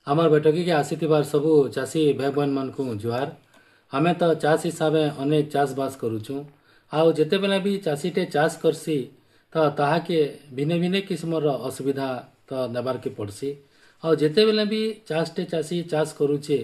आमर बैठक के आसीथिबार सबू चाषी भाई बहन मान को जुहार। आमे तो चाष हिसाब से अनेक चाष बास करुचु। आउ जेते बेले भी चाषीटे चाष करसी तो ताहाके भिन्न भिन्न किस्मर असुविधा तो नेबार के पड़सी। आउ जेते बेले भी चाषटे चाषी चाष करुचे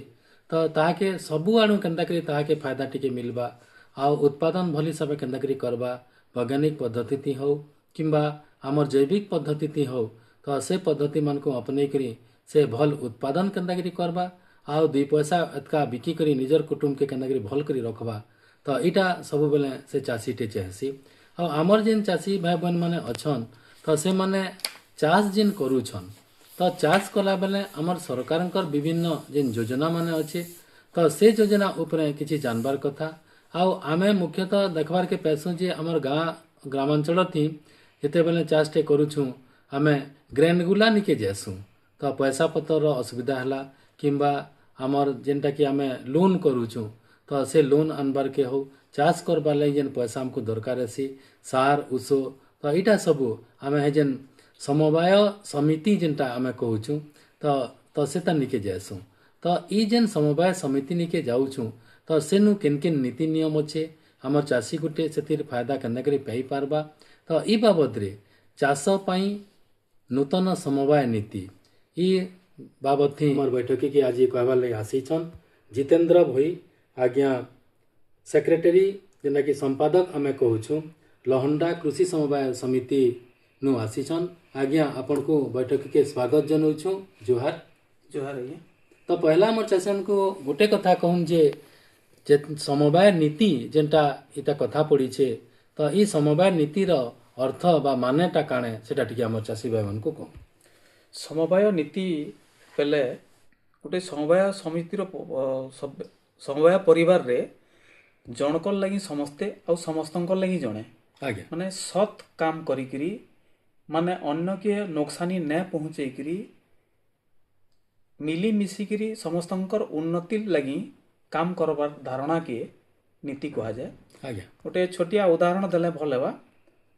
तो ताहाके सबु आड़ू केन्ता करी ताहाके फायदा टिके मिलबा। आउ उत्पादन भली हिसाब केन्ता करी करबा वैज्ञानिक पद्धति ती हो किंबा आमर जैविक पद्धति ती हो तो से पद्धति मान को अपने करी से भल उत्पादन केन्ता करी करबा। आउ दुई पैसा एतका बिकी करी निजर कुटुंब के केन्ता करी भल करी रखबा तो इटा सब बेले से चाषीटे चाहसी। आउ आमर जेन चाषी भाई बहन माने अछन तो से माने चाष जेन करूछन तो चाष कला बेले आमर सरकारंकर विभिन्न जेन योजना माने अच्छे तो से योजना उपरे किछि जानबार कथा। आउ आमे मुख्यतः देखबार के पैसु जे आमर ग्रामांचल थी जेते बेले चाषटे करूछु आमे ग्रेन गुला निके जेसु तो पैसा पतर असुविधा है किंबा आमर जेनटा कि आमे लोन करूछु तो से लोन आनबार के हो चाष करबार लगी जेन पैसा हमको दरकार है सार उषो तो इटा सबू आमे है जेन समवाय समिति जेनटा आमे कहूछु तो सेता निके जासु। तो ई जेन समवाय समिति निके जाऊछु तो सेनु केन केन नीति नियम अच्छे आमर चाषी गुटे से फायदा केन्दा करी पाई पारबा। तो ई बाबद रे चाष पाई नूतन समवाय नीति ई बाबद थी मोर बैठक के आज कहबार लगी आसीछन जितेंद्र भोई आज्ञा सेक्रेटरी जेना कि संपादक आमे कहूछु लहंडा कृषि समवाय समिति नु आसीछन। आज्ञा आपन को बैठक के स्वागत जनाऊछु। जोहार जोहार आज्ञा। तो पहला मोर चाषन को गोटे कथा कहूँ जे समवाय नीति जेनटा इता कथा पड़ी छे तो ई समवाय नीतिर अर्थ बा मानेटा काणे सेटा टिके हमर चाषी भाई मन को कहूँ। समवाय नीति पहले गोटे समवाय समितिर समवाय परिवार रे जनकर लगी समस्ते आ समस्तंकर लगी जणे आज्ञा माने सत काम करिकरी माने अन्य के नोकसानी न पहुँचेकरी मिली मिसिकरी समस्तंकर उन्नति लगी काम करबार धारणा के नीति कहा जाए। आज्ञा गोटे छोटिया उदाहरण देले भल हेबा।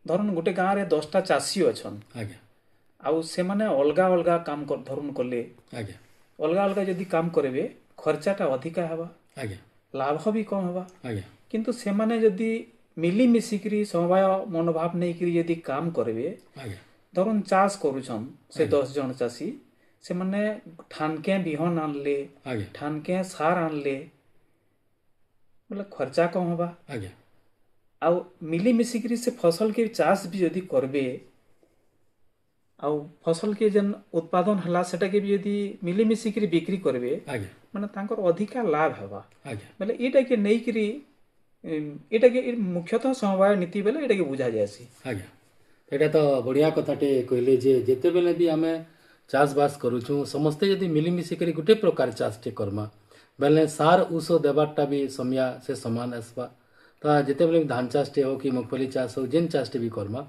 धरन गोटे गाँव रे 10टा चाषी अछन आज्ञा आउ से माने अलगा अलगा काम कर धरुन कले आज्ञा अलगा अलगा जदि काम करेबे खर्चाटा अधिका हेबा आज्ञा लाभ भी कम हेबा। आज्ञा किंतु से माने जदि मिली मिसिकरी समवाय मनोभाव नहीं करी यदि काम करेबे आज्ञा धरुन चाष करूछन से 10 जन चाषी से माने ठानके बिहन आनले आज्ञा ठानके सार आनले बोले खर्चा कम हेबा। आज्ञा आउ मिली मिसिकरी से फसल के चाष भी यदि करबे आउ फसल के जन उत्पादन हला सेटा के भी यदि मिली मिसिकरी बिक्री करबे आज्ञा माने तांकर अधिका लाभ हेबा। आज्ञा बोले एटा के नहीं करी एटा के मुख्यतः समवाय नीति बेले एटा के बुझा जायसी। आज्ञा एटा तो बढ़िया कथाटे कहले जे जेते बेले भी आमे चाष बास करूछु समस्ते यदि मिलीमिशि करी गोटे प्रकार चाषटे करमा बेले सार उषो देबारटा भी समया से समान आसबा। तो जेते बेले धान चाषटे हो कि मूंगफली चाष हो जेन चाषटे भी करमा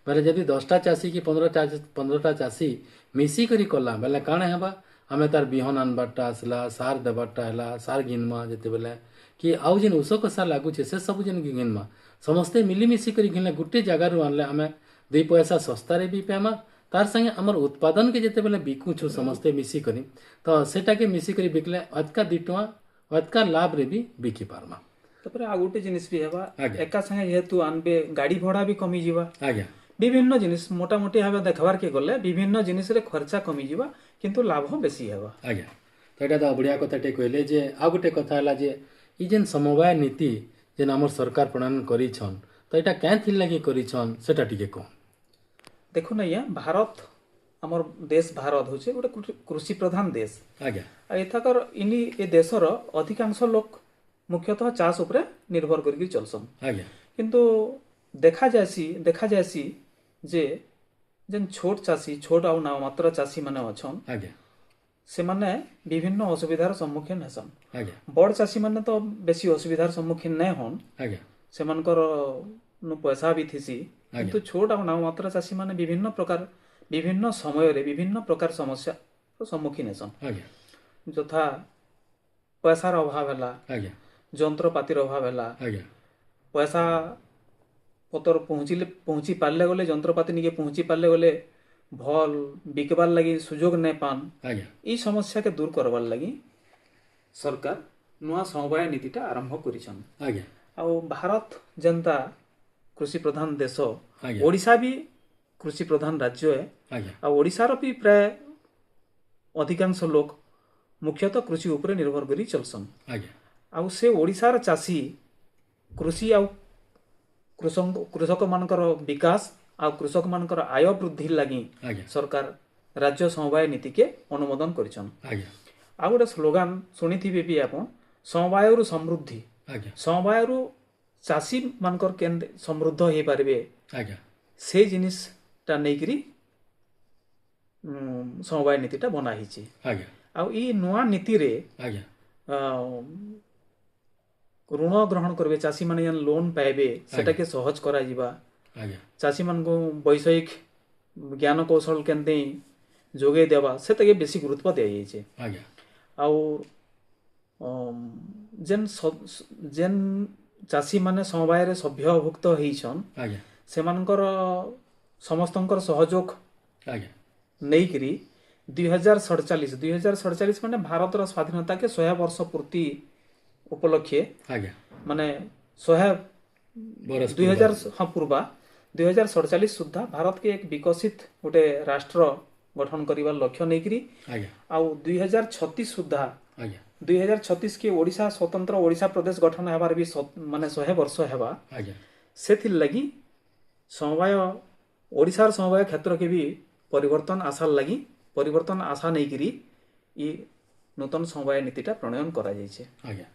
बेले जदि 10टा चाषी कि 15टा चाषी मिसी करी कला बेले काणे हेबा आमे तार बिहन आनबारटा आसला सार देबारटा हैला सार घिनमा जेते बेले कि आउ जेन उषो कसा लागुचे से सब जेन घिनमा समस्ते मिलीमिशि करी घिनले गोटे जगारू आनले आमे 2 पैसा सस्तारे भी पेमा तार संगे आमर उत्पादन के जेते बेले बिकुछु समस्ते मिसी करी तो सेटा के मिसी करी बिकले अतका 2 टका अतका लाभ रे भी बिकी पारमा। तापर आ गोटे जिनिस भी हेबा आज्ञा। एका संगे जेहेतु आनबे गाड़ी भड़ा भी कमी जीवा आज्ञा विभिन्न जिनिस मोटा मोटी भाबे देखबार के गले विभिन्न जिनिस रे खर्चा कमी जीवा किंतु लाभ बेसी हेबा। आज्ञा तो एटा तो बढ़िया कथाटे कहले जे आ गोटे कथा हला जे ई जेन समवाय नीति जेन हमर सरकार प्रणाली करिछन तो एटा कैंथिल लागि करिछन सेटा टिके को देखो ना या भारत हमर देश भारत होचे गोटे कृषि प्रधान देश। आज्ञा आ एथाकर इनी ए देशर अधिकांश लोक मुख्यतः चाष उपरे निर्भर करके चलसन। आज्ञा किंतु देखा जायसी जे जेन छोट चाषी छोट आउ नाममात्र चाषी माने अछन आज्ञा से माने विभिन्न असुविधार सम्मुखीन हेसन। आज्ञा बड़ चाषी माने तो बेसी असुविधार सम्मुखीन नै होन आज्ञा सेमानकर नु पैसा भी थिसी किंतु छोट आउ नाममात्र चाषी माने विभिन्न समय रे विभिन्न प्रकार समस्या सम्मुखीन हेसन। आज्ञा यथा पैसार अभाव हैला आज्ञा যন্ত্রপাতির অভাব ହେଲା आज्ञा पैसा पतर पहुँची पारले गले যন্ত্রপাতি निके पहुँची पारले गले भल बिकबार लगी सुजोग नहीं पान आज्ञा ई समस्या के दूर करवार लगी सरकार नुआ समवाय नीतिटा आरंभ करिछन। आज्ञा आउ भारत जनता कृषि प्रधान देश आज्ञा ओडिशा भी कृषि प्रधान राज्य है। आज्ञा आ ओडिशार भी प्राय अधिकांश लोक मुख्यतः कृषि उपरे निर्भर करी चलसन। आज्ञा आउ से ओडिशार चाषी कृषि आउ कृषक मानकर विकास आ कृषक मानकर आय वृद्धि लगी आज्ञा सरकार राज्य समवाय नीति के अनुमोदन करिछन। आज्ञा आ गोटे स्लोगान शुणिथिबे भी आपण समवायरु समृद्धि आज्ञा समवायरु चाषी मानकर केन्द्र समृद्ध हो पारे आज्ञा से जिनिसटा नेकरी समवाय नीतिटा बना हिची। आज्ञा आउ ई नुआ नीति रे आज्ञा ऋण ग्रहण करबे चाषी माने जन लोन पाइबे सेटा के सहज करा जिबा। आज्ञा चाषी मान को वैषयिक ज्ञान कौशल केनते जोगे देवा सेटा के बेसी गुरुत्व दिया जाइछे। आज्ञा आउ जेन चाषी माने समवाय रे सभ्यभुक्त होइछन आज्ञा सेमानकर समस्तंकर सहयोग आज्ञा नेइकरी 2047 माने भारतर स्वाधीनता के 100 वर्ष पूर्ति उपलक्षे आज्ञा माने 100 बरस 2000 हाँ पूर्वा 2047 सुद्धा भारत के एक विकसित गोटे राष्ट्र गठन करिवार लक्ष्य नेइकरी आज्ञा आउ 2036 सुद्धा आज्ञा 2036 के ओडिशा स्वतंत्र ओडिशा प्रदेश गठन हेबार भी माने 100 वर्ष हेबा आज्ञा सेथिर लगी समवाय ओडिशार समवाय क्षेत्र के भी परिवर्तन आशा लगी परिवर्तन आशा नहीं करी ई नूतन समवाय नीतिटा प्रणयन करा जाइछे। आज्ञा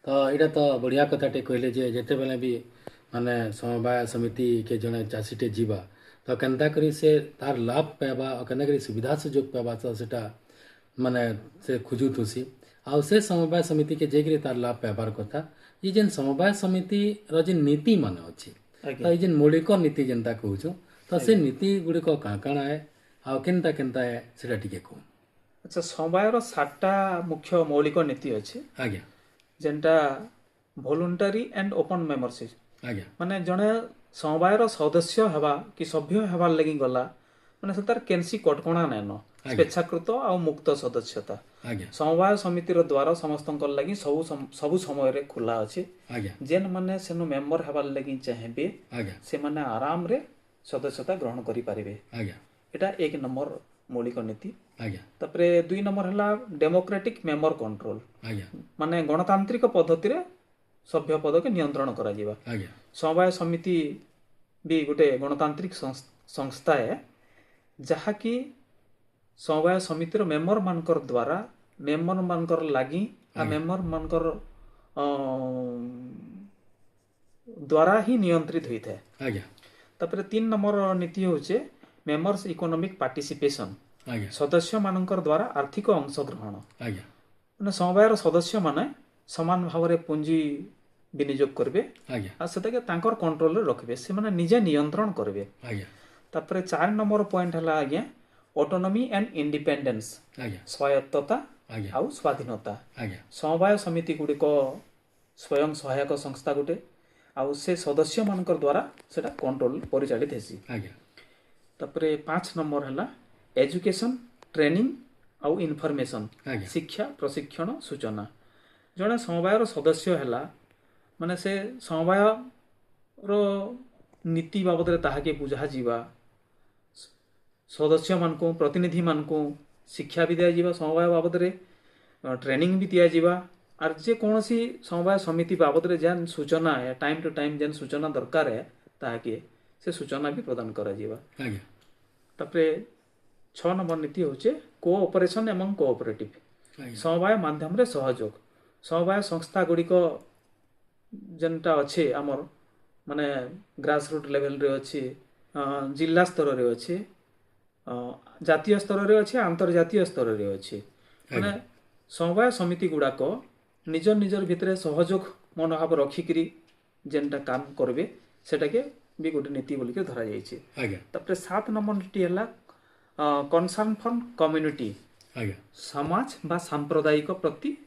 तो यहाँ तो बढ़िया कथाटे कहले जे जेते बेले भी माने समवाय समिति के जने चाषीटे जीवा तो केनता करी से तार लाभ पाइबा और केनता करी सुविधा सुजोग पाइबा तो सेटा माने से खोजु तुसी आउ से समवाय समिति के जेकरी तार लाभ पाइबार कथा ये जेन समवाय समिति रो जेन नीति माने अछि तो ये जेन मौलिक नीति जेनता कहूछु तो से नीति गुड़िक काँ काଣା है आउ केनता केनता है सेटा टिके कहू। अच्छा समवायर 7टा मुख्य मौलिक नीति अछि आज्ञा जेनटा वॉलंटरी एंड ओपन मेंबरशिप आज्ञा माने जने समवायर सदस्य हेबा कि सभ्य हेबार लगी गला माने से तार केनसी कटकणा नैन स्वेच्छाकृत आ मुक्त सदस्यता आज्ञा समवाय समितिर द्वारा समस्तंकर लगी सबु समय रे खुला अछि। आज्ञा जेन माने सेनु मेंबर हेबार लगी चाहेबे आज्ञा से माने आराम रे सदस्यता ग्रहण करि पारिबे। आज्ञा एटा एक नंबर मौलिक नीति। आज्ञा तापरे 2 नंबर हला डेमोक्रेटिक मेंबर कंट्रोल आज्ञा माने गणतांत्रिक पद्धति रे सभ्य पद के नियंत्रण करा जिबा। आज्ञा समवाय समिति भी गोटे गणतांत्रिक संस्था है जहा कि समवाय समितिर मेंबर मानकर द्वारा मेंबर मानकर लागी आ मेंबर मानकर द्वारा ही नियंत्रित होई था। आज्ञा तापरे 3 नंबर नीति होचे मेंबर्स इकोनॉमिक पार्टिसिपेशन आज्ञा सदस्य मानकर द्वारा आर्थिक अंशग्रहण आज्ञा माने समवायर सदस्य माने समान भाव रे पूंजी विनियोग करबे आज्ञा आ सेटा के तांकर कंट्रोल रे रखबे से माने निजे नियंत्रण करबे। आज्ञा तापरे 4 नंबर पॉइंट हला आज्ञा ऑटोनॉमी एंड इंडिपेंडेंस आज्ञा स्वायत्तता आज्ञा आउ स्वाधीनता आज्ञा समवाय समिति गुड़िक स्वयं सहायक संस्था गुटे आउ से सदस्य मानकर द्वारा सेटा कंट्रोल परिचालित हेसी। आज्ञा तापरे 5 नंबर हला एजुकेशन ट्रेनिंग आउ इनफॉरमेशन आज्ञा शिक्षा प्रशिक्षण सूचना जने समवायर सदस्य हला माने से समवाय रो नीति बाबद रे ताहा के बुझा जीवा सदस्य मान को प्रतिनिधि मान को शिक्षा भी दिया जीवा समवाय बाबद रे ट्रेनिंग भी दिया जीवा आर जे कोनोसी समवाय समिति बाबद रे जेन सूचना है टाइम टू टाइम जेन सूचना दरकार है ताहा के से सूचना भी प्रदान करा जीवा। आज्ञा तापरे 6 नंबर नीति होचे कोऑपरेशन एवं कोऑपरेटिव आज्ञा समवाय माध्यम रे सहयोग समवाय संस्था गुड़िक जेनटा अच्छे आमर माने ग्रास रूट लेवल रे अच्छे जिला स्तर रे अच्छे जातीय स्तर रे अच्छे अंतर्जातीय स्तर रे अच्छे माने समवाय समिति गुड़ाक निजर निजर भितरे सहयोग मनोभाव रखिकरी जेनटा काम करबे सेटा के भी गोटे नीति बोल के धरा जाइछे। आज्ञा तापरे 7 नंबर नीति हला कंसर्न फॉर कम्युनिटी आज्ञा समाज बा सांप्रदायिक प्रति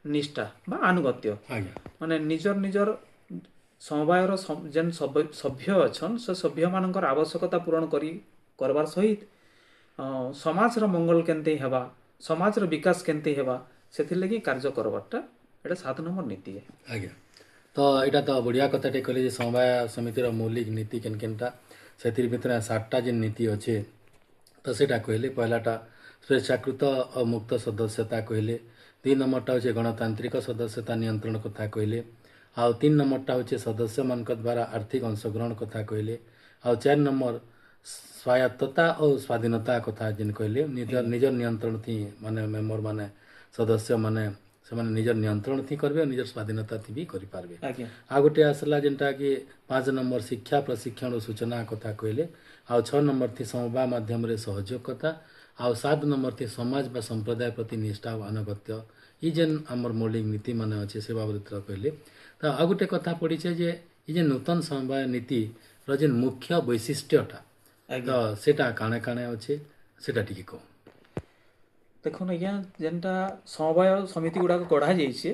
निष्ठा बा आनुगत्य आज्ञा माने निजर निजर समवायर जेन सभ्य अछन से सभ्य मानकर आवश्यकता पूरण करबार सहित ସମାଜର ମଙ୍ଗଳ କେମିତି ହେବା, ସମାଜର ବିକାଶ କେମିତି ହେବା, ସେଥିର୍ଲାଗି କାର୍ଯ୍ୟ କରବାରଟା ଏଇଟା 7 ନମ୍ବର ନୀତି। ଆଜ୍ଞା, ତ ଏଇଟା ତ ବଢ଼ିଆ କଥାଟେ କହିଲେ ଯେ ସମବାୟ ସମିତିର ମୌଳିକ ନୀତି କେନ୍ଟା ସେଥିର୍ ଭିତରେ 7ଟା ଯେନ୍ ନୀତି ଅଛେ ତ ସେଇଟା କହିଲେ। ପହିଲାଟା ସ୍ୱେଚ୍ଛାକୃତ ଓ ମୁକ୍ତ ସଦସ୍ୟତା କହିଲେ, 2 ନମ୍ବରଟା ହେଉଛି ଗଣତାନ୍ତ୍ରିକ ସଦସ୍ୟତା ନିୟନ୍ତ୍ରଣ କଥା କହିଲେ, ଆଉ 3 ନମ୍ବରଟା ହେଉଛି ସଦସ୍ୟମାନଙ୍କ ଦ୍ୱାରା ଆର୍ଥିକ ଅଂଶଗ୍ରହଣ କଥା କହିଲେ, ଆଉ 4 ନମ୍ବର ସ୍ୱାୟତ୍ତତା ଓ ସ୍ୱାଧୀନତା କଥା ଯେନ୍ କହିଲେ, ନିଜର ନିୟନ୍ତ୍ରଣ ଥି ମାନେ ମେମ୍ବର ମାନେ ସଦସ୍ୟ ମାନେ ସେମାନେ ନିଜର ନିୟନ୍ତ୍ରଣ ଥି କରିବେ, ନିଜର ସ୍ୱାଧୀନତା ଥି ବି କରିପାରିବେ। ଆଜ୍ଞା ଆଉ ଗୋଟେ ଆସିଲା ଯେନ୍ଟା କି 5 ନମ୍ବର ଶିକ୍ଷା ପ୍ରଶିକ୍ଷଣ ଓ ସୂଚନା କଥା କହିଲେ, ଆଉ 6 ନମ୍ବର ଥି ସମବାୟ ମାଧ୍ୟମରେ ସହଯୋଗ କଥା, ଆଉ 7 ନମ୍ବର ଥି ସମାଜ ବା ସମ୍ପ୍ରଦାୟ ପ୍ରତି ନିଷ୍ଠା ଓ ଆନୁଗତ୍ୟ। ଇ ଯେନ୍ ଆମର ମୌଳିକ ନୀତି ମାନେ ଅଛେ ସେ ବାବଦରେ କହିଲେ। ତ ଆଉ ଗୋଟେ କଥା ପଡ଼ିଛେ ଯେ ଇ ଯେନ୍ ନୂତନ ସମବାୟ ନୀତିର ଯେନ୍ ମୁଖ୍ୟ ବୈଶିଷ୍ଟ୍ୟଟା ତ ସେଟା କାଣା କାଣା ଅଛେ ସେଟା ଟିକେ କହ। ଦେଖୁନ୍ ଆଜ୍ଞା, ଯେନ୍ଟା ସମବାୟ ସମିତି ଗୁଡ଼ାକ ଗଢ଼ା ଯାଇଛେ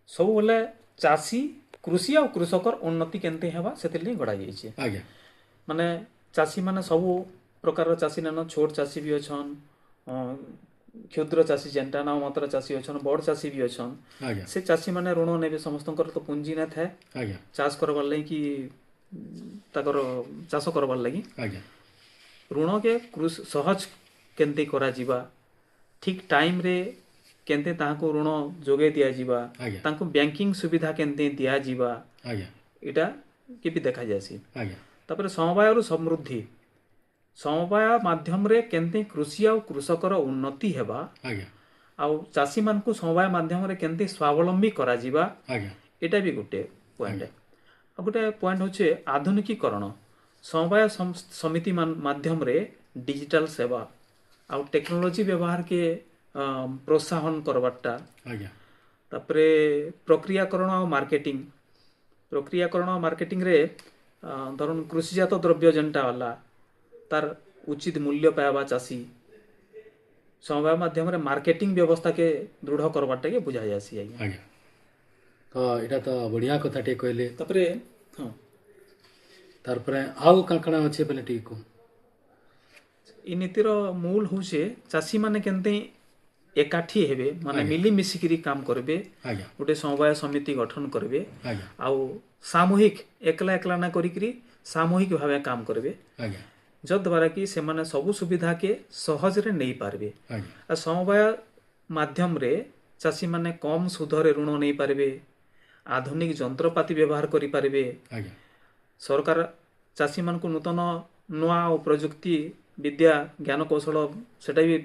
ସବୁବେଲେ ଚାଷୀ, କୃଷି ଆଉ କୃଷକର ଉନ୍ନତି କେମିତି ହେବା ସେଥିର୍ଲାଗି ଗଢ଼ା ଯାଇଛେ। ଆଜ୍ଞା ମାନେ ଚାଷୀମାନେ ସବୁ ପ୍ରକାରର ଚାଷୀ ନାନ, ଛୋଟ ଚାଷୀ ବି ଅଛନ୍, କ୍ଷୁଦ୍ର ଚାଷୀ ଯେନ୍ଟା ନାମମାତ୍ର ଚାଷୀ ଅଛନ୍, ବଡ଼ ଚାଷୀ ବି ଅଛନ୍। ଆଜ୍ଞା ସେ ଚାଷୀମାନେ ଋଣ ନେବେ, ସମସ୍ତଙ୍କର ତ ପୁଞ୍ଜି ନାଇଁ ଥାଏ ଆଜ୍ଞା ଚାଷ କରବାର୍ ଲାଗି କି ତାଙ୍କର ଚାଷ କରବାର୍ ଲାଗି। ଆଜ୍ଞା ଋଣକେ ସହଜ କେମିତି କରାଯିବା, ଠିକ୍ ଟାଇମ୍ରେ କେମିତି ତାହାକୁ ଋଣ ଯୋଗାଇ ଦିଆଯିବା, ଆଜ୍ଞା ତାଙ୍କୁ ବ୍ୟାଙ୍କିଂ ସୁବିଧା କେମିତି ଦିଆଯିବା, ଆଜ୍ଞା ଏଇଟା କେବେ ଦେଖାଯାଏସି। ଆଜ୍ଞା ତାପରେ ସମବାୟରୁ ସମୃଦ୍ଧି, ସମବାୟ ମାଧ୍ୟମରେ କେମିତି କୃଷି ଆଉ କୃଷକର ଉନ୍ନତି ହେବା, ଆଜ୍ଞା ଆଉ ଚାଷୀମାନଙ୍କୁ ସମବାୟ ମାଧ୍ୟମରେ କେମିତି ସ୍ୱାବଲମ୍ବୀ କରାଯିବା, ଆଜ୍ଞା ଏଇଟା ବି ଗୋଟେ ପଏଣ୍ଟ। ଆଉ ଗୋଟେ ପଏଣ୍ଟ ହେଉଛି ଆଧୁନିକୀକରଣ। ସମବାୟ ସମିତି ମାଧ୍ୟମରେ ଡିଜିଟାଲ ସେବା ଆଉ ଟେକ୍ନୋଲୋଜି ବ୍ୟବହାରକେ ପ୍ରୋତ୍ସାହନ କରବାରଟା। ଆଜ୍ଞା ତାପରେ ପ୍ରକ୍ରିୟାକରଣ ଆଉ ମାର୍କେଟିଂ, ପ୍ରକ୍ରିୟାକରଣ ଆଉ ମାର୍କେଟିଂରେ ଧରୁନ୍ କୃଷିଜାତ ଦ୍ରବ୍ୟ ଯେନ୍ଟା ହେଲା ତାର ଉଚିତ ମୂଲ୍ୟ ପାଇବା ଚାଷୀ, ସମବାୟ ମାଧ୍ୟମରେ ମାର୍କେଟିଂ ବ୍ୟବସ୍ଥାକେ ଦୃଢ଼ କରବାରଟାକେ ବୁଝା ଯାଏସି ଆଜ୍ଞା। ଆଜ୍ଞା, ତ ଏଇଟା ତ ବଢ଼ିଆ କଥାଟେ କହିଲେ। ତାପରେ ହଁ, ତାରପରେ ଆଉ କାଣା ଅଛେ ବେଲେ ଟିକେ କହ। ଇ ନୀତିର ମୂଳ ହଉଛେ ଚାଷୀମାନେ କେମିତି ଏକାଠି ହେବେ, ମାନେ ଆଜ୍ଞା ମିଲିମିଶିକିରି କାମ କରିବେ, ଆଜ୍ଞା ଗୋଟେ ସମବାୟ ସମିତି ଗଠନ କରିବେ, ଆଜ୍ଞା ଆଉ ସାମୂହିକ ଏକଲା ଏକଲା ନା କରିକିରି ସାମୂହିକ ଭାବେ କାମ କରିବେ, ଆଜ୍ଞା ଯଦ୍ୱାରା କି ସେମାନେ ସବୁ ସୁବିଧାକେ ସହଜରେ ନେଇପାରିବେ। ଆଜ୍ଞା ଆଉ ସମବାୟ ମାଧ୍ୟମରେ ଚାଷୀମାନେ କମ୍ ସୁଧରେ ଋଣ ନେଇପାରିବେ, ଆଧୁନିକ ଯନ୍ତ୍ରପାତି ବ୍ୟବହାର କରିପାରିବେ, ଆଜ୍ଞା ସରକାର ଚାଷୀମାନଙ୍କୁ ନୂତନ ନୂଆ ଓ ପ୍ରଯୁକ୍ତି ବିଦ୍ୟା ଜ୍ଞାନ କୌଶଳ ସେଟା ବି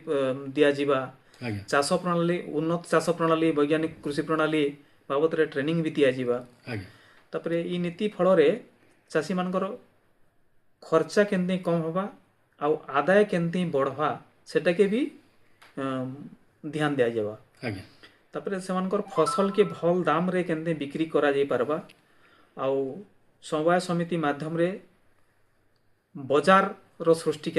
ଦିଆଯିବା, ଆଜ୍ଞା ଚାଷ ପ୍ରଣାଳୀ, ଉନ୍ନତ ଚାଷ ପ୍ରଣାଳୀ, ବୈଜ୍ଞାନିକ କୃଷି ପ୍ରଣାଳୀ ବାବଦରେ ଟ୍ରେନିଂ ବି ଦିଆଯିବା। ଆଜ୍ଞା ତାପରେ ଇ ନୀତି ଫଳରେ ଚାଷୀମାନଙ୍କର ଖର୍ଚ୍ଚା କେମିତି କମ୍ ହେବା ଆଉ ଆଦାୟ କେମିତି ବଢ଼ବା ସେଟାକେ ବି ଧ୍ୟାନ ଦିଆଯିବା। ଆଜ୍ଞା ତାପରେ ସେମାନଙ୍କର ଫସଲକେ ଭଲ୍ ଦାମରେ କେମିତି ବିକ୍ରି କରାଯାଇ ପାରବା, ଆଉ ସମବାୟ ସମିତି ମାଧ୍ୟମରେ ବଜାରର ସୃଷ୍ଟି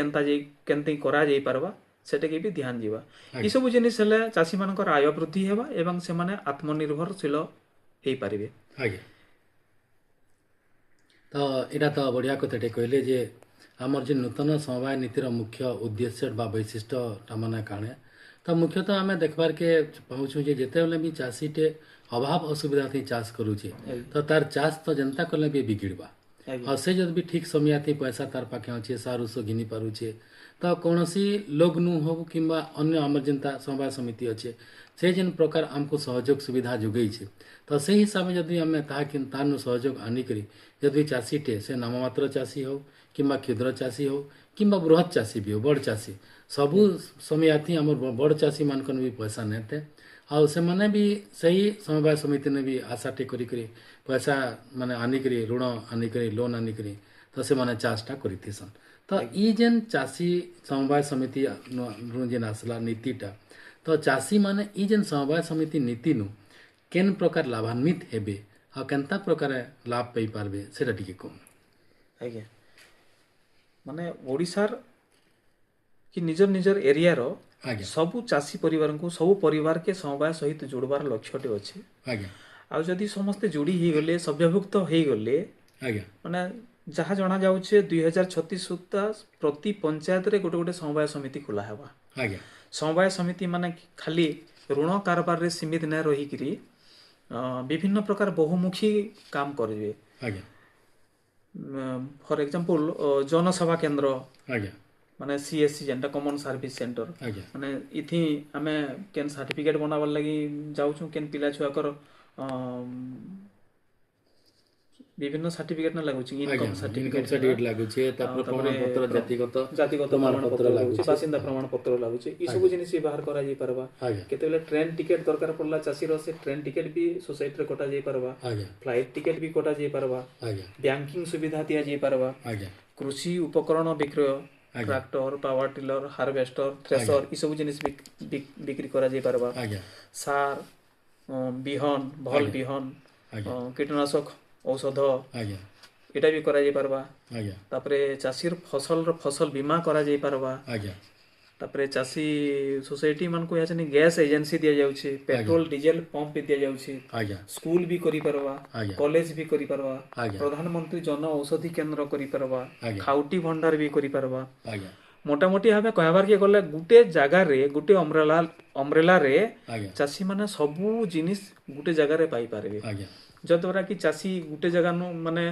କେମିତି କରାଯାଇ ପାରବା ସେଟାକେ ବି ଧ୍ୟାନ ଯିବା। ଏସବୁ ଜିନିଷ ହେଲେ ଚାଷୀମାନଙ୍କର ଆୟ ବୃଦ୍ଧି ହେବା ଏବଂ ସେମାନେ ଆତ୍ମନିର୍ଭରଶୀଳ ହେଇପାରିବେ। ଆଜ୍ଞା, ତ ଏଇଟା ତ ବଢ଼ିଆ କଥାଟେ କହିଲେ ଯେ ଆମର ଯେ ନୂତନ ସମବାୟ ନୀତିର ମୁଖ୍ୟ ଉଦ୍ଦେଶ୍ୟ ବା ବୈଶିଷ୍ଟ୍ୟଟା ମାନେ କାଣା। ତ ମୁଖ୍ୟତଃ ଆମେ ଦେଖବାର୍କେ ପାଉଛୁ ଯେ ଯେତେବେଳେ ବି ଚାଷୀଟେ ଅଭାବ ଅସୁବିଧା ଥି ଚାଷ କରୁଛେ ତ ତାର ଚାଷ ତ ଯେନ୍ତା କଲେ ବି ବିଗିଡ଼ବା। ଆଉ ସେ ଯଦି ବି ଠିକ୍ ସମୟାଥି ପଇସା ତାର ପାଖେ ଅଛେ, ସାର ଉଷ ଘିନି ପାରୁଛେ, ତ କୌଣସି ଲୋଗ୍ନୁ ହଉ କିମ୍ବା ଅନ୍ୟ ଆମର ଯେନ୍ତା ସମବାୟ ସମିତି ଅଛେ ସେ ଯେନ୍ ପ୍ରକାର ଆମକୁ ସହଯୋଗ ସୁବିଧା ଯୋଗେଇଛେ, ତ ସେହି ହିସାବରେ ଯଦି ଆମେ ତାହାନୁ ସହଯୋଗ ଆନିକରି ଯଦି ଚାଷୀଟେ ସେ ନାମମାତ୍ର ଚାଷୀ ହଉ କିମ୍ବା କ୍ଷୁଦ୍ର ଚାଷୀ ହଉ କିମ୍ବା ବୃହତ୍ ଚାଷୀ ବି ହଉ, ବଡ଼ ଚାଷୀ, ସବୁ ସମୟାଥି ଆମର ବଡ଼ ଚାଷୀମାନଙ୍କର ବି ପଇସା ନେଇଥାଏ, ଆଉ ସେମାନେ ବି ସେହି ସମବାୟ ସମିତିନେ ବି ଆଶାଟେ କରିକରି ପଇସା ମାନେ ଆନିକରି ଋଣ ଆନିକରି ଲୋନ୍ ଆନିକରି ତ ସେମାନେ ଚାଷଟା କରିଥିସନ୍। ତ ଇ ଯେନ୍ ଚାଷୀ ସମବାୟ ସମିତି ଯେନ୍ ଆସିଲା ନୀତିଟା, ତ ଚାଷୀମାନେ ଇ ଯେନ୍ ସମବାୟ ସମିତି ନୀତିନୁ କେନ୍ ପ୍ରକାର ଲାଭାନ୍ୱିତ ହେବେ ଆଉ କେନ୍ତା ପ୍ରକାର ଲାଭ ପାଇପାରିବେ ସେଟା ଟିକେ କହ। ଆଜ୍ଞା, ମାନେ ଓଡ଼ିଶାର କି ନିଜର ନିଜର ଏରିଆର ଆଜ୍ଞା ସବୁ ଚାଷୀ ପରିବାରଙ୍କୁ, ସବୁ ପରିବାରକେ ସମବାୟ ସହିତ ଯୋଡ଼ବାର ଲକ୍ଷ୍ୟଟେ ଅଛି। ଆଜ୍ଞା ଆଉ ଯଦି ସମସ୍ତେ ଯୋଡ଼ି ହେଇଗଲେ, ସଭ୍ୟଭୁକ୍ତ ହେଇଗଲେ, ଆଜ୍ଞା ମାନେ ଯାହା ଜଣାଯାଉଛି 2036 ସୁଦ୍ଧା ପ୍ରତି ପଞ୍ଚାୟତରେ ଗୋଟେ ଗୋଟେ ସମବାୟ ସମିତି ଖୋଲା ହେବା। ଆଜ୍ଞା ସମବାୟ ସମିତି ମାନେ ଖାଲି ଋଣ କାରବାରରେ ସୀମିତ ନ ରହିକିରି ବିଭିନ୍ନ ପ୍ରକାର ବହୁମୁଖୀ କାମ କରିବେ। ଆଜ୍ଞା ଫର ଏକ୍ଜାମ୍ପଲ ଜନସେବା କେନ୍ଦ୍ର ଆଜ୍ଞା ମାନେ CSC ଯେନ୍ଟା କମନ ସର୍ଭିସ ସେଣ୍ଟର ଆଜ୍ଞା ମାନେ ଇଥି ଆମେ କେନ୍ ସାର୍ଟିଫିକେଟ ବନାବାର ଲାଗି ଯାଉଛୁ କେନ୍ ପିଲା ଛୁଆଙ୍କର ବିଭିନ୍ନ ସାର୍ଟିଫିକେଟ ନା ଲାଗୁଛି ଆଜ୍ଞା ଇନକମ ଇନକମ୍ ସାର୍ଟିଫିକେଟ ସାର୍ଟିଫିକେଟ ଲାଗୁଛି, ତାପରେ ପ୍ରମାଣପତ୍ର ଜାତିଗତ ଜାତିଗତ ପ୍ରମାଣପତ୍ର ଲାଗୁଛି, ବାସିନ୍ଦା ପ୍ରମାଣପତ୍ର ଲାଗୁଛି, ଏସବୁ ଜିନିଷ ବି ବାହାର କରାଯାଇ ପାରବା। ଆଜ୍ଞା କେତେବେଳେ ଟ୍ରେନ୍ ଟିକେଟ ଦରକାର ପଡିଲା ଚାଷୀର ସେ ଟ୍ରେନ୍ ଟିକେଟ ବି ସୋସାଇଟିରେ କଟା ଯାଇ ପାରବା, ଆଜ୍ଞା ଫ୍ଲାଇଟ୍ ଟିକେଟ ବି କଟା ଯାଇ ପାରବା, ଆଜ୍ଞା ବ୍ୟାଙ୍କିଂ ସୁବିଧା ଦିଆଯାଇ ପାରବା, ଆଜ୍ଞା କୃଷି ଉପକରଣ ବିକ୍ରୟ, ଆଜ୍ଞା tractor, power tiller, harvester, thresher ଏସବୁ ଜିନିଷ ବିକ୍ରି କରାଯାଇ ପାରବା। ଆଜ୍ଞା ସାର, ବିହନ, ଭଲ ଆଜ୍ଞା ବିହନ, ଆଜ୍ଞା କୀଟନାଶକ ଔଷଧ ଆଜ୍ଞା ଏଟା ବି କରାଯାଇ ପାରବା। ଆଜ୍ଞା ତାପରେ ଚାଷୀର ଫସଲ ବୀମା କରାଯାଇ ପାରବା। ଆଜ୍ଞା ତାପରେ ଚାଷୀ ସୋସାଇଟି ମାନଙ୍କୁ ଏହାଚନି ଗ୍ୟାସ୍ ଏଜେନ୍ସି ଦିଆଯାଉଛି, ପେଟ୍ରୋଲ ଡିଜେଲ ପମ୍ପ ବି ଦିଆଯାଉଛି, ଆଜ୍ଞା ସ୍କୁଲ ବି କରିପାରବା, ଆଜ୍ଞା କଲେଜ ବି କରିପାରବା, ଆଜ୍ଞା ପ୍ରଧାନମନ୍ତ୍ରୀ ଜନ ଔଷଧି କେନ୍ଦ୍ର କରିପାରବା, ଆଜ୍ଞା ଖାଉଟି ଭଣ୍ଡାର ବି କରିପାରବା। ଆଜ୍ଞା ମୋଟାମୋଟି ଭାବେ କହିବାରକେ ଗଲେ ଗୋଟେ ଜାଗାରେ ଗୋଟେ ଅମ୍ବ୍ରେଲାରେ ଆଜ୍ଞା ଚାଷୀ ମାନେ ସବୁ ଜିନିଷ ଗୋଟେ ଜାଗାରେ ପାଇପାରିବେ, ଆଜ୍ଞା ଯଦ୍ୱାରା କି ଚାଷୀ ଗୋଟେ ଜାଗାନୁ ମାନେ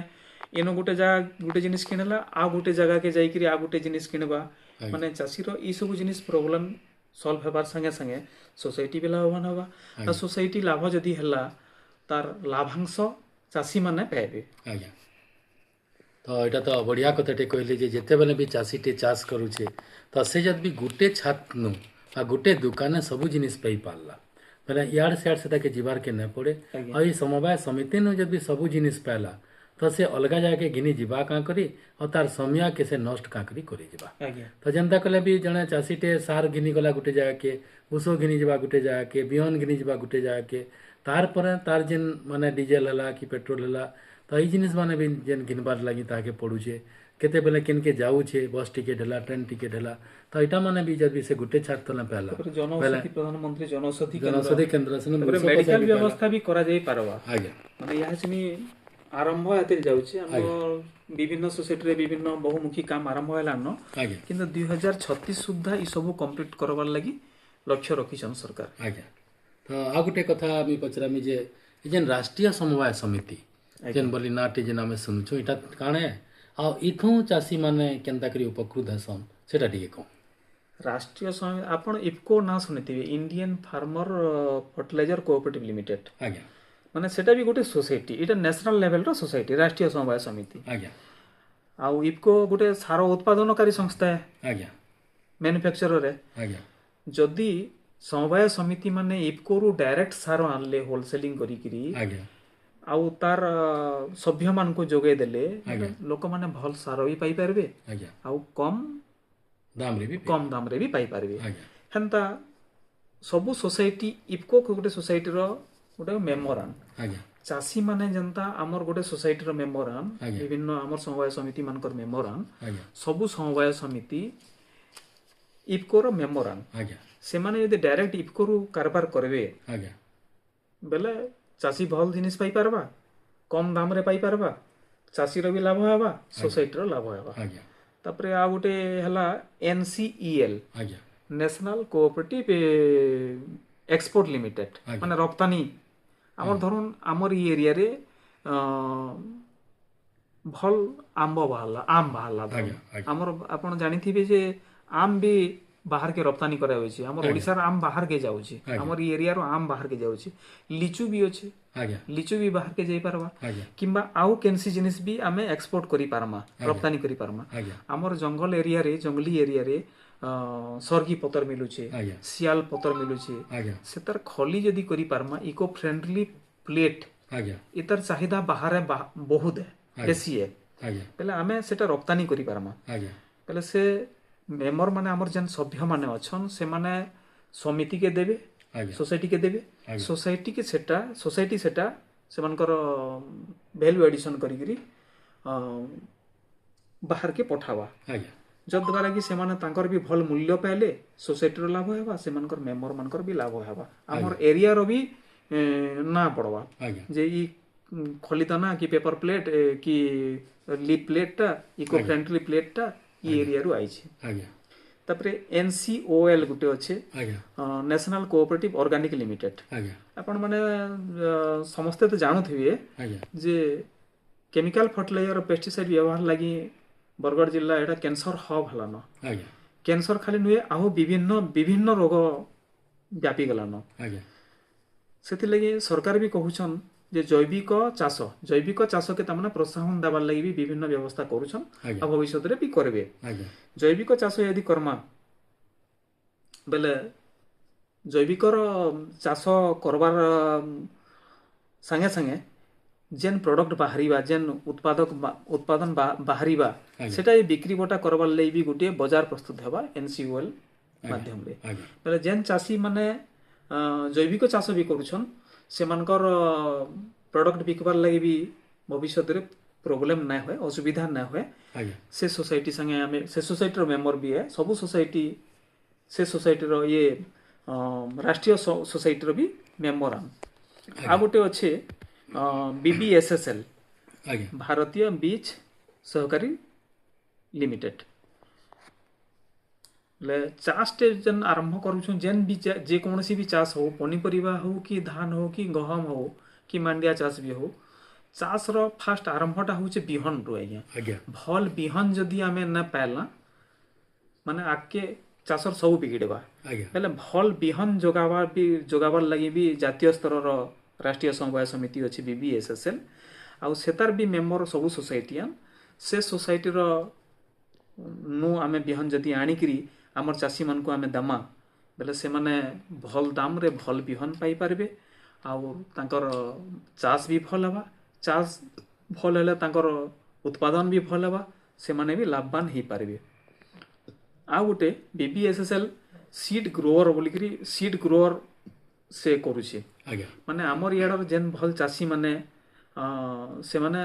ଏନୁ ଗୋଟେ ଜିନିଷ କିଣିଲା ଆଉ ଗୋଟେ ଜାଗାକେ ଯାଇକିରି ଆଉ ଗୋଟେ ଜିନିଷ କିଣିବା ମାନେ ଚାଷୀର ଏଇ ସବୁ ଜିନିଷ ପ୍ରୋବ୍ଲେମ ସଲ୍ଭ ହେବାର ସାଙ୍ଗେ ସାଙ୍ଗେ ସୋସାଇଟି ବି ଲାଭବାନ ହେବା। ଆଉ ସୋସାଇଟି ଲାଭ ଯଦି ହେଲା ତାର ଲାଭାଂଶ ଚାଷୀମାନେ ପାଇବେ। ଆଜ୍ଞା ତ ଏଇଟା ତ ବଢ଼ିଆ କଥାଟେ କହିଲେ ଯେ ଯେତେବେଳେ ବି ଚାଷୀଟେ ଚାଷ କରୁଛେ ତ ସେ ଯଦି ବି ଗୋଟେ ଛାତନୁ ଆଉ ଗୋଟେ ଦୋକାନରେ ସବୁ ଜିନିଷ ପାଇପାରିଲା ବୋଲେ ଇଆଡ଼େ ସିଆଡ଼େ ସେଟାକେ ଯିବାର୍କେ ନାଇଁ ପଡ଼େ। ଆଜ୍ଞା ଆଉ ଏଇ ସମବାୟ ସମିତିନୁ ଯଦି ସବୁ ଜିନିଷ ପାଇଲା ତ ସେ ଅଲଗା ଜାଗାକେ ଘିନି ଯିବା କାଁ କରି ଆଉ ତାର ସମୟକେ ସେ ନଷ୍ଟ କାଁ କରି କରିଯିବା। ଆଜ୍ଞା ତ ଯେନ୍ତା କଲେ ବି ଜଣେ ଚାଷୀଟେ ସାର ଘିନି ଗଲା ଗୋଟେ ଜାଗାକେ, ଔଷ ଘିନି ଯିବା ଗୋଟେ ଜାଗାକେ, ବିହନ ଘିନି ଯିବା ଗୋଟେ ଜାଗାକେ, ତାର ପରେ ତାର ଯେନ୍ ମାନେ ଡିଜେଲ ହେଲା କି ପେଟ୍ରୋଲ ହେଲା ତ ଏଇ ଜିନିଷ ମାନେ ବି ଯେନ୍ ଘିନବାର ଲାଗି ତାହାକେ ପଡ଼ୁଛେ, କେତେବେଳେ କେନକେ ଯାଉଛେ, ବସ୍ ଟିକେଟ ହେଲା, ଟ୍ରେନ୍ ଟିକେଟ ହେଲା, ତ ଏଇଟା ମାନେ ବି ଯଦି ସେ ଗୋଟେ ଛାତ ତଲେ ପାଇଲା ତାପରେ ବେଲେ ଜନଔଷଧି ପ୍ରଧାନମନ୍ତ୍ରୀ ଜନଔଷଧି ଜନଔଷଧି କେନ୍ଦ୍ର ସେନୁ ତାପରେ ମୂଷକ ମେଡିକାଲ ବି ପାଇଲା। ବ୍ୟବସ୍ଥା ବି କରାଯାଇ ପାରବା। ଆଜ୍ଞା ମାନେ ଏହା ଚିନି ଆରମ୍ଭ ଏଥିରେ ଯାଉଛି ଆମ ଆଜ୍ଞା ବିଭିନ୍ନ ସୋସାଇଟିରେ ବିଭିନ୍ନ ବହୁମୁଖୀ କାମ ଆରମ୍ଭ ହେଲାନ, ଆଜ୍ଞା କିନ୍ତୁ 2036 ସୁଦ୍ଧା ଏ ସବୁ କମ୍ପ୍ଲିଟ କରବାର ଲାଗି ଲକ୍ଷ୍ୟ ରଖିଛନ୍ ସରକାର। ଆଜ୍ଞା ତ ଆଉ ଗୋଟେ କଥା ଆମେ ପଚରାମି ଯେ ଏ ଯେନ୍ ରାଷ୍ଟ୍ରୀୟ ସମବାୟ ସମିତି ଯେନ୍ ବୋଲି ନାଁଟି ଯେନ୍ ଆମେ ଶୁଣୁଛୁ ଏଇଟା କାଣା ଆଉ ଇଥୁ ଚାଷୀମାନେ କେନ୍ତା କରି ଉପକୃତ ହେସନ୍ ସେଟା ଟିକେ କହ। ରାଷ୍ଟ୍ରୀୟ ଆପଣ ଇଫ୍କୋ ନାଁ ଶୁଣିଥିବେ, ଇଣ୍ଡିଆନ ଫାର୍ମର ଫର୍ଟିଲାଇଜର କୋଅପରେଟିଭ ଲିମିଟେଡ। ଆଜ୍ଞା ମାନେ ସେଟା ବି ଗୋଟେ ସୋସାଇଟି, ଏଇଟା ନ୍ୟାସନାଲ ଲେଭେଲର ସୋସାଇଟି, ରାଷ୍ଟ୍ରୀୟ ସମବାୟ ସମିତି। ଆଜ୍ଞା ଆଉ ଇଫ୍କୋ ଗୋଟେ ସାର ଉତ୍ପାଦନକାରୀ ସଂସ୍ଥା, ଆଜ୍ଞା ମ୍ୟାନୁଫ୍ୟାକ୍ଚରରେ। ଆଜ୍ଞା ଯଦି ସମବାୟ ସମିତି ମାନେ ଇଫ୍କୋରୁ ଡାଇରେକ୍ଟ ସାର ଆଣିଲେ ହୋଲସେଲିଂ କରିକିରି ଆଜ୍ଞା ଆଉ ତାର ସଭ୍ୟମାନଙ୍କୁ ଯୋଗାଇ ଦେଲେ ଆଜ୍ଞା ଲୋକମାନେ ଭଲ ସାର ବି ପାଇପାରିବେ ଆଜ୍ଞା ଆଉ କମ୍ ଦାମରେ ବି ଦାମରେ ବି ପାଇପାରିବେ। ଆଜ୍ଞା ହେନ୍ତା ସବୁ ସୋସାଇଟି ଇଫ୍କୋ ଗୋଟେ ସୋସାଇଟିର ଗୋଟେ ମେମ୍ବରାନ। ଆଜ୍ଞା ଚାଷୀମାନେ ଯେନ୍ତା ଆମର ଗୋଟେ ସୋସାଇଟିର ମେମ୍ବରାନ, ଆଜ୍ଞା ବିଭିନ୍ନ ଆମର ସମବାୟ ସମିତି ମାନଙ୍କର ମେମ୍ବରାନ, ଆଜ୍ଞା ସବୁ ସମବାୟ ସମିତି ଇଫ୍କୋର ମେମ୍ବରାନ। ଆଜ୍ଞା ସେମାନେ ଯଦି ଡାଇରେକ୍ଟ ଇଫ୍କୋରୁ କାରବାର କରିବେ ଆଜ୍ଞା ବେଲେ ଚାଷୀ ଭଲ ଜିନିଷ ପାଇପାରବା, କମ୍ ଦାମରେ ପାଇପାରବା, ଚାଷୀର ବି ଲାଭ ହେବା, ସୋସାଇଟିର ଲାଭ ହେବା। ଆଜ୍ଞା ତାପରେ ଆଉ ଗୋଟେ ହେଲା NCEL, ଆଜ୍ଞା ନ୍ୟାସନାଲ କୋଅପରେଟିଭ ଏକ୍ସପୋର୍ଟ ଲିମିଟେଡ, ଆଜ୍ଞା ମାନେ ରପ୍ତାନି। ଆମର ଧରୁନ୍ ଆମର ଇ ଏରିଆରେ ଭଲ ଆମ୍ବ ବାହାରିଲା, ଆମ୍ ବାହାରିଲା ଧରୁନ୍, ଆଜ୍ଞା ଆଜ୍ଞା ଆମର ଆପଣ ଜାଣିଥିବେ ଯେ ଆମ୍ ବି ବାହାରକେ ରପ୍ତାନି କରାଯାଉଛି, ଆମର ଆଜ୍ଞା ଓଡ଼ିଶାର ଆମ୍ ବାହାରକେ ଯାଉଛି, ଆଜ୍ଞା ଆମର ଇ ଏରିଆର ଆମ୍ ବାହାରକେ ଯାଉଛି, ଲିଚୁ ବି ଅଛି, ଆଜ୍ଞା ଲିଚୁ ବି ବାହାରକେ ଯାଇପାରବା, ଆଜ୍ଞା କିମ୍ବା ଆଉ କେନ୍ସି ଜିନିଷ ବି ଆମେ ଏକ୍ସପୋର୍ଟ କରିପାରମା, ରପ୍ତାନି କରିପାରମା। ଆଜ୍ଞା ଆମର ଜଙ୍ଗଲ ଏରିଆରେ, ଜଙ୍ଗଲି ଏରିଆରେ ସରଗୀ ପତର ମିଲୁଛେ, ଆଜ୍ଞା ଶିଆଲ ପତର ମିଲୁଛେ, ଆଜ୍ଞା ସେ ତାର ଖଲି ଯଦି କରିପାରମା, ଇକୋ ଫ୍ରେଣ୍ଡଲି ପ୍ଲେଟ୍, ଆଜ୍ଞା ଏ ତାର ଚାହିଦା ବାହାରେ ବହୁତ ବେଶୀ ହେ, ଆଜ୍ଞା ବେଲେ ଆମେ ସେଟା ରପ୍ତାନି କରିପାରମା। ଆଜ୍ଞା ବେଲେ ସେ ମେମ୍ବର ମାନେ ଆମର ଯେନ୍ ସଭ୍ୟମାନେ ଅଛନ୍ ସେମାନେ ସମିତିକେ ଦେବେ, ଆଜ୍ଞା ସୋସାଇଟିକେ ଦେବେ, ଆଜ୍ଞା ସୋସାଇଟି ସେଟା ସେମାନଙ୍କର ଭ୍ୟାଲୁ ଆଡିସନ କରିକିରି ବାହାରକେ ପଠାବା, ଆଜ୍ଞା ଯଦ୍ୱାରା କି ସେମାନେ ତାଙ୍କର ବି ଭଲ ମୂଲ୍ୟ ପାଇଲେ, ସୋସାଇଟିର ଲାଭ ହେବା, ସେମାନଙ୍କର ମେମ୍ବର ମାନଙ୍କର ବି ଲାଭ ହେବା, ଆମର ଏରିଆର ବି ନା ପଡ଼ବା ଆଜ୍ଞା ଯେ ଇ ଖଲିଦନା କି ପେପର ପ୍ଲେଟ୍ କି ଲିପ୍ ପ୍ଲେଟ୍ଟା ଇକୋ ଫ୍ରେଣ୍ଡଲି ପ୍ଲେଟ୍ଟା ଇ ଏରିଆରୁ ଆଇଛି। ଆଜ୍ଞା ତାପରେ NCOL ଗୋଟେ ଅଛି, ଆଜ୍ଞା ନ୍ୟାସନାଲ କୋଅପରେଟିଭ ଅର୍ଗାନିକ ଲିମିଟେଡ୍। ଆଜ୍ଞା ଆପଣ ମାନେ ସମସ୍ତେ ତ ଜାଣୁଥିବେ ଆଜ୍ଞା ଯେ କେମିକାଲ ଫର୍ଟିଲାଇଜର ପେଷ୍ଟିସାଇଡ୍ ବ୍ୟବହାର ଲାଗି ବରଗଡ଼ ଜିଲ୍ଲା ଏଇଟା କ୍ୟାନ୍ସର ହବ୍ ହେଲାନ। ଆଜ୍ଞା କ୍ୟାନ୍ସର ଖାଲି ନୁହେଁ, ଆଉ ବିଭିନ୍ନ ରୋଗ ବ୍ୟାପି ଗଲାନ। ଆଜ୍ଞା ସେଥିଲାଗି ସରକାର ବି କହୁଛନ୍ ଯେ ଜୈବିକ ଚାଷକେ ତାମାନେ ପ୍ରୋତ୍ସାହନ ଦେବାର ଲାଗି ବି ବିଭିନ୍ନ ବ୍ୟବସ୍ଥା କରୁଛନ୍ ଆଜ୍ଞା ଆଉ ଭବିଷ୍ୟତରେ ବି କରିବେ। ଆଜ୍ଞା ଜୈବିକ ଚାଷ ଯଦି କର୍ମା ବେଲେ ଜୈବିକର ଚାଷ କରବାର ସାଙ୍ଗେ ସାଙ୍ଗେ ଯେନ୍ ପ୍ରଡକ୍ଟ ବାହାରିବା, ଯେନ୍ ଉତ୍ପାଦନ ବାହାରିବା, ଆଜ୍ଞା ସେଟା ବିକ୍ରି ବଟା କରବାର ଲାଗି ବି ଗୋଟିଏ ବଜାର ପ୍ରସ୍ତୁତ ହେବା NCOL ମାଧ୍ୟମରେ। ଆଜ୍ଞା ବେଲେ ଯେନ୍ ଚାଷୀ ମାନେ ଜୈବିକ ଚାଷ ବି କରୁଛନ୍ ସେମାନଙ୍କର ପ୍ରଡକ୍ଟ ବିକବାର ଲାଗି ବି ଭବିଷ୍ୟତରେ ପ୍ରୋବ୍ଲେମ ନାଇଁ ହୁଏ, ଅସୁବିଧା ନାଇଁ ହୁଏ। ଆଜ୍ଞା ସେ ସୋସାଇଟି ସାଙ୍ଗେ ଆମେ ସେ ସୋସାଇଟିର ମେମ୍ବର ବି ହେ, ସବୁ ସୋସାଇଟି ସେ ସୋସାଇଟିର ରାଷ୍ଟ୍ରୀୟ ସୋସାଇଟିର ବି ମେମ୍ବର ଆମେ। ଆଉ ଗୋଟେ ଅଛି BBSSL, ଆଜ୍ଞା ଭାରତୀୟ ବୀଜ ସହକାରୀ ଲିମିଟେଡ୍। ବୋଲେ ଚାଷଟେ ଯେନ୍ ଆରମ୍ଭ କରୁଛୁଁ, ଯେନ୍ ବି ଯେକୌଣସି ବି ଚାଷ ହଉ, ପନିପରିବା ହଉ କି ଧାନ ହଉ କି ଗହମ ହଉ କି ମାଣ୍ଡିଆ ଚାଷ ବି ହଉ, ଚାଷର ଫାଷ୍ଟ ଆରମ୍ଭଟା ହଉଛି ବିହନରୁ। ଆଜ୍ଞା ଆଜ୍ଞା ଭଲ ବିହନ ଯଦି ଆମେ ନା ପାଇଲା ମାନେ ଆଗକେ ଚାଷର ସବୁ ବିଗିଡବା। ଆଜ୍ଞା ହେଲେ ଭଲ ବିହନ ଯୋଗାବାର ଲାଗି ବି ଜାତୀୟ ସ୍ତରର ରାଷ୍ଟ୍ରୀୟ ସମବାୟ ସମିତି ଅଛି BBSSL, ଆଉ ସେତାର ବି ମେମ୍ବର ସବୁ ସୋସାଇଟିଆନ୍। ସେ ସୋସାଇଟିର ଆମେ ବିହନ ଯଦି ଆଣିକିରି ଆମର ଚାଷୀମାନଙ୍କୁ ଆମେ ଦେମା ବେଲେ ସେମାନେ ଭଲ ଦାମରେ ଭଲ ବିହନ ପାଇପାରିବେ, ଆଉ ତାଙ୍କର ଚାଷ ବି ଭଲ ହେବା। ଚାଷ ଭଲ ହେଲେ ତାଙ୍କର ଉତ୍ପାଦନ ବି ଭଲ ହେବା, ସେମାନେ ବି ଲାଭବାନ ହେଇପାରିବେ। ଆଉ ଗୋଟେ BBSSL ସିଡ୍ ଗ୍ରୋଅର ବୋଲିକିରି ସିଡ୍ ଗ୍ରୋଅର ସେ କରୁଛି। ଆଜ୍ଞା ମାନେ ଆମର ଇଆଡ଼ର ଯେନ୍ ଭଲ ଚାଷୀ ମାନେ ସେମାନେ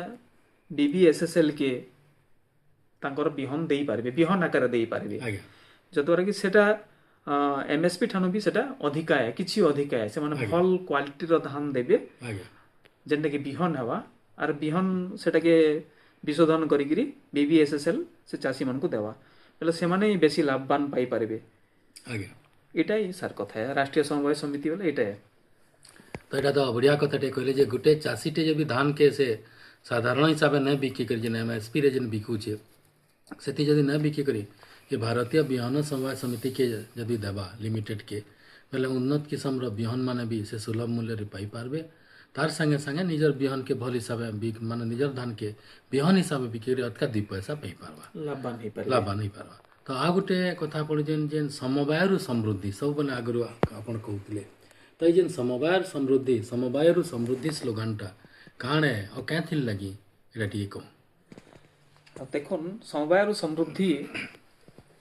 BBSSL କେ ତାଙ୍କର ବିହନ ଦେଇପାରିବେ, ବିହନ ଆକାରରେ ଦେଇପାରିବେ, ଆଜ୍ଞା ଯଦ୍ୱାରା କି ସେଟା MSP ଠାନୁ ବି ସେଟା ଅଧିକା କିଛି ଅଧିକା ସେମାନେ ଭଲ କ୍ୱାଲିଟିର ଧାନ ଦେବେ, ଆଜ୍ଞା ଯେନ୍ଟାକି ବିହନ ହେବା। ଆର୍ ବିହନ ସେଟାକେ ବିଶୋଧନ କରିକିରି BBSSL ସେ ଚାଷୀମାନଙ୍କୁ ଦେବା, ବେଲେ ସେମାନେ ହିଁ ବେଶୀ ଲାଭବାନ ପାଇପାରିବେ। ଆଜ୍ଞା ଏଇଟା ହିଁ ସାର୍ କଥା ରାଷ୍ଟ୍ରୀୟ ସମବାୟ ସମିତି ବୋଲେ ଏଇଟା। ତ ଏଇଟା ତ ବଢ଼ିଆ କଥାଟେ କହିଲେ ଯେ ଗୋଟେ ଚାଷୀଟେ ଯଦି ଧାନକେ ସେ ସାଧାରଣ ହିସାବରେ ନାଇଁ ବିକିକରି ଯେନ୍ MSPରେ ଯେନ୍ ବିକୁଛେ, ସେଠି ଯଦି ନାଇଁ ବିକିକରି ଏ ଭାରତୀୟ ବିହନ ସମବାୟ ସମିତିକେ ଯଦି ଦେବା ଲିମିଟେଡ୍କେ, ବେଲେ ଉନ୍ନତ କିସମର ବିହନ ମାନେ ବି ସେ ସୁଲଭ ମୂଲ୍ୟରେ ପାଇପାରିବେ। ତାର ସାଙ୍ଗେ ସାଙ୍ଗେ ନିଜର ବିହନକେ ଭଲ ହିସାବେ ମାନେ ନିଜର ଧାନକେ ବିହନ ହିସାବେ ବିକିକରି ଅଧିକା ଦୁଇ ପଇସା ପାଇପାରବା, ଲାଭବାନ ହେଇପାରିବେ। ଲାଭବାନ ହେଇପାରବା। ତ ଆଉ ଗୋଟେ କଥା ପଡ଼ିଛନ୍ ଯେନ୍ ସମବାୟରୁ ସମୃଦ୍ଧି ସବୁବେଳେ ଆଗରୁ ଆପଣ କହୁଥିଲେ, ତ ଏଇ ଯେନ୍ ସମବାୟରୁ ସମୃଦ୍ଧି ସ୍ଲୋଗାନଟା କାଣା ଆଉ କାଁଥିର୍ ଲାଗି ଏଇଟା ଟିକେ କହ। ଦେଖୁନ୍ ସମବାୟରୁ ସମୃଦ୍ଧି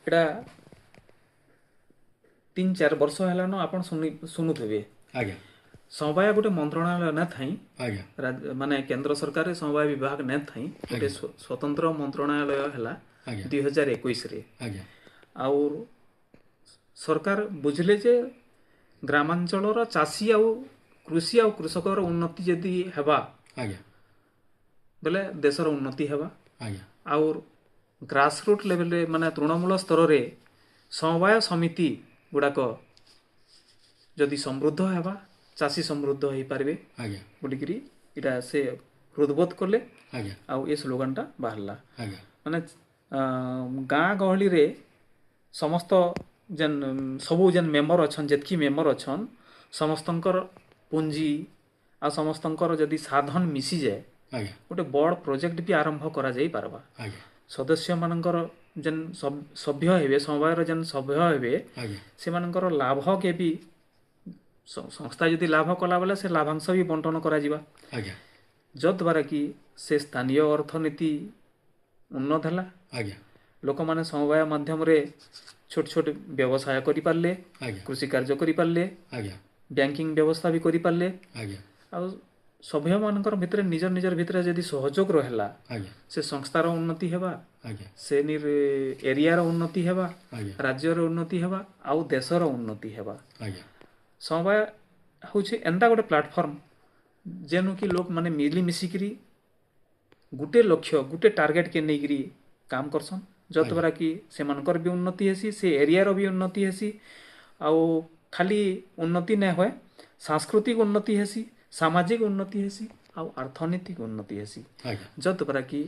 ଏଇଟା 3-4 ବର୍ଷ ହେଲାନ ଆପଣ ଶୁଣୁଥିବେ। ଆଜ୍ଞା ସମବାୟ ଗୋଟେ ମନ୍ତ୍ରଣାଳୟ ନା ଥାଇ, ଆଜ୍ଞା ମାନେ କେନ୍ଦ୍ର ସରକାର ସମବାୟ ବିଭାଗ ନା ଥାଇ, ଗୋଟେ ସ୍ୱତନ୍ତ୍ର ମନ୍ତ୍ରଣାଳୟ ହେଲା ଆଜ୍ଞା 2021ରେ। ଆଜ୍ଞା ଆଉ ସରକାର ବୁଝିଲେ ଯେ ଗ୍ରାମାଞ୍ଚଳର ଚାଷୀ ଆଉ କୃଷି ଆଉ କୃଷକର ଉନ୍ନତି ଯଦି ହେବା ଆଜ୍ଞା ବେଲେ ଦେଶର ଉନ୍ନତି ହେବା। ଆଜ୍ଞା ଆଉ ଗ୍ରାସରୁଟ୍ ଲେଭେଲରେ ମାନେ ତୃଣମୂଳ ସ୍ତରରେ ସମବାୟ ସମିତି ଗୁଡ଼ାକ ଯଦି ସମୃଦ୍ଧ ହେବା, ଚାଷୀ ସମୃଦ୍ଧ ହେଇପାରିବେ ଆଜ୍ଞା ବୋଲିକିରି ଏଇଟା ସେ ହୃଦବୋଧ କଲେ, ଆଜ୍ଞା ଆଉ ଏ ସ୍ଲୋଗାନଟା ବାହାରିଲା। ଆଜ୍ଞା ମାନେ ଗାଁ ଗହଳିରେ ସମସ୍ତ ଯେନ୍ ସବୁ ଯେନ୍ ମେମ୍ବର ଅଛନ୍, ଯେତ୍କି ମେମ୍ବର ଅଛନ୍ ସମସ୍ତଙ୍କର ପୁଞ୍ଜି ଆଉ ସମସ୍ତଙ୍କର ଯଦି ସାଧନ ମିଶିଯାଏ, ଆଜ୍ଞା ଗୋଟେ ବଡ଼ ପ୍ରୋଜେକ୍ଟ ବି ଆରମ୍ଭ କରାଯାଇ ପାରବା। ଆଜ୍ଞା ସଦସ୍ୟମାନଙ୍କର ଯେନ୍ ସଭ୍ୟ ହେବେ, ସମବାୟର ଯେନ୍ ସଭ୍ୟ ହେବେ, ଆଜ୍ଞା ସେମାନଙ୍କର ଲାଭକେ ବି ସଂସ୍ଥା ଯଦି ଲାଭ କଲା ବେଲେ ସେ ଲାଭାଂଶ ବି ବଣ୍ଟନ କରାଯିବା, ଆଜ୍ଞା ଯଦ୍ୱାରା କି ସେ ସ୍ଥାନୀୟ ଅର୍ଥନୀତି ଉନ୍ନତ ହେଲା। ଆଜ୍ଞା ଲୋକମାନେ ସମବାୟ ମାଧ୍ୟମରେ ଛୋଟ ଛୋଟ ବ୍ୟବସାୟ କରିପାରିଲେ, ଆଜ୍ଞା କୃଷି କାର୍ଯ୍ୟ କରିପାରିଲେ, ଆଜ୍ଞା ବ୍ୟାଙ୍କିଂ ବ୍ୟବସ୍ଥା ବି କରିପାରିଲେ। ଆଜ୍ଞା ଆଉ ସଭ୍ୟମାନଙ୍କର ଭିତରେ ନିଜର ଭିତରେ ଯଦି ସହଯୋଗ ରହିଲା, ଆଜ୍ଞା ସେ ସଂସ୍ଥାର ଉନ୍ନତି ହେବା, ଆଜ୍ଞା ସେ ଏରିଆର ଉନ୍ନତି ହେବା, ଆଜ୍ଞା ରାଜ୍ୟର ଉନ୍ନତି ହେବା, ଆଉ ଦେଶର ଉନ୍ନତି ହେବା। ଆଜ୍ଞା ସମବାୟ ହେଉଛି ଏନ୍ତା ଗୋଟେ ପ୍ଲାଟଫର୍ମ जेनु कि लोक माने मिली मिसिकरी गुटे लक्ष्य गुटे टार्गेट के नेइकरी काम करसन जतद्वारा कि सेमानकर भी उन्नति हेसी से एरिया रो भी उन्नति हेसी आउ खाली उन्नति नहीं होए सांस्कृतिक उन्नति हेसी सामाजिक उन्नति हेसी आउ अर्थनैतिक उन्नति हेसी आज्ञा जतद्वारा कि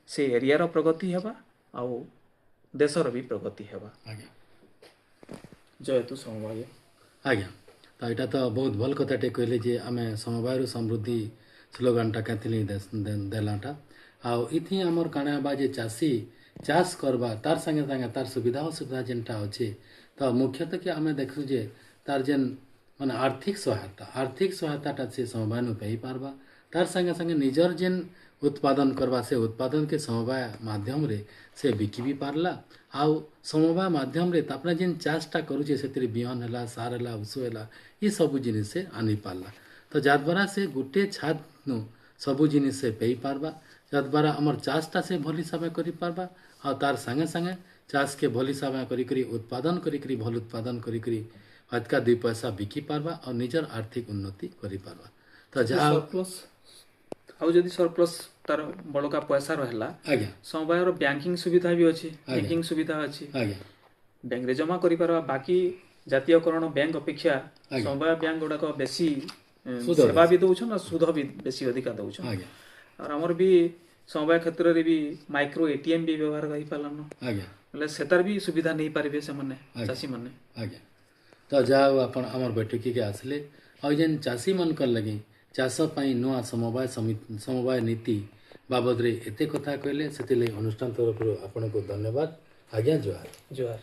से एरिया रो प्रगति हेबा आउ देशर भी प्रगति हेबा आज्ञा जय तु समवाय आज्ञा तो यहाँ तो बहुत भल कथाटे कहले जे आमे समवाय समृद्धि स्लोगानटा कहती देलाटा आउ इथि आमर काଣା बा जे चाषी चाष करबा तार संगे संगे तार सुविधा असुविधा जेनटा अच्छे तो मुख्यतः कि आमे देखु जे तार जेन माने आर्थिक सहायताटा से समवाय नु पाई पारबा तार संगे संगे निजर जेन उत्पादन करबा से उत्पादन के समवाय माध्यम रे से बिकी भी पारला आउ समवाय माध्यम रे तापना जेन चाषटा करूचे सेतिर बिहन हला सार हला उषो हला ये सब जिनिस से आनी पारला तो जाद्वारा से गुटे छाद नु सब जिनिस से पाई पारबा जाद्वारा हमर चाषटा से भल हिसाब करि पारबा आ तार संगे संगे चाष के भल हिसाब करी उत्पादन करी भल उत्पादन करी अधिका दुई पैसा बिकी पारबा और निजर आर्थिक उन्नति करि पारबा तो जहाँ सरप्लस आउ जदि सरप्लस तार बड़का पैसा रहला आज्ञा समवाय रो बैंकिंग सुविधा भी अछि बैंकिंग सुविधा अछि आज्ञा बैंक रे जमा करि पारबा बाकी जातीयकरण बैंक अपेक्षा आज्ञा। समवाय बैंक गुड़ाक बेसी सुध सेवा भी दउछन और सुध भी बेसी अधिका दउछन आज्ञा और हमर भी समवाय क्षेत्र रे भी माइक्रो एटीएम भी व्यवहार करि पालन आज्ञा बोले सेतार भी सुविधा नहीं पारिबे से माने चासी माने आज्ञा तो जाओ अपन आमर बैठकी के आसले और जेन चाषी मन कर लगे चाष पाई नुआ समवाय नीति बाबद रे एते कथा कहले सेतिले अनुष्ठान तरफ आपन को धन्यवाद आज्ञा जोहार जोहार।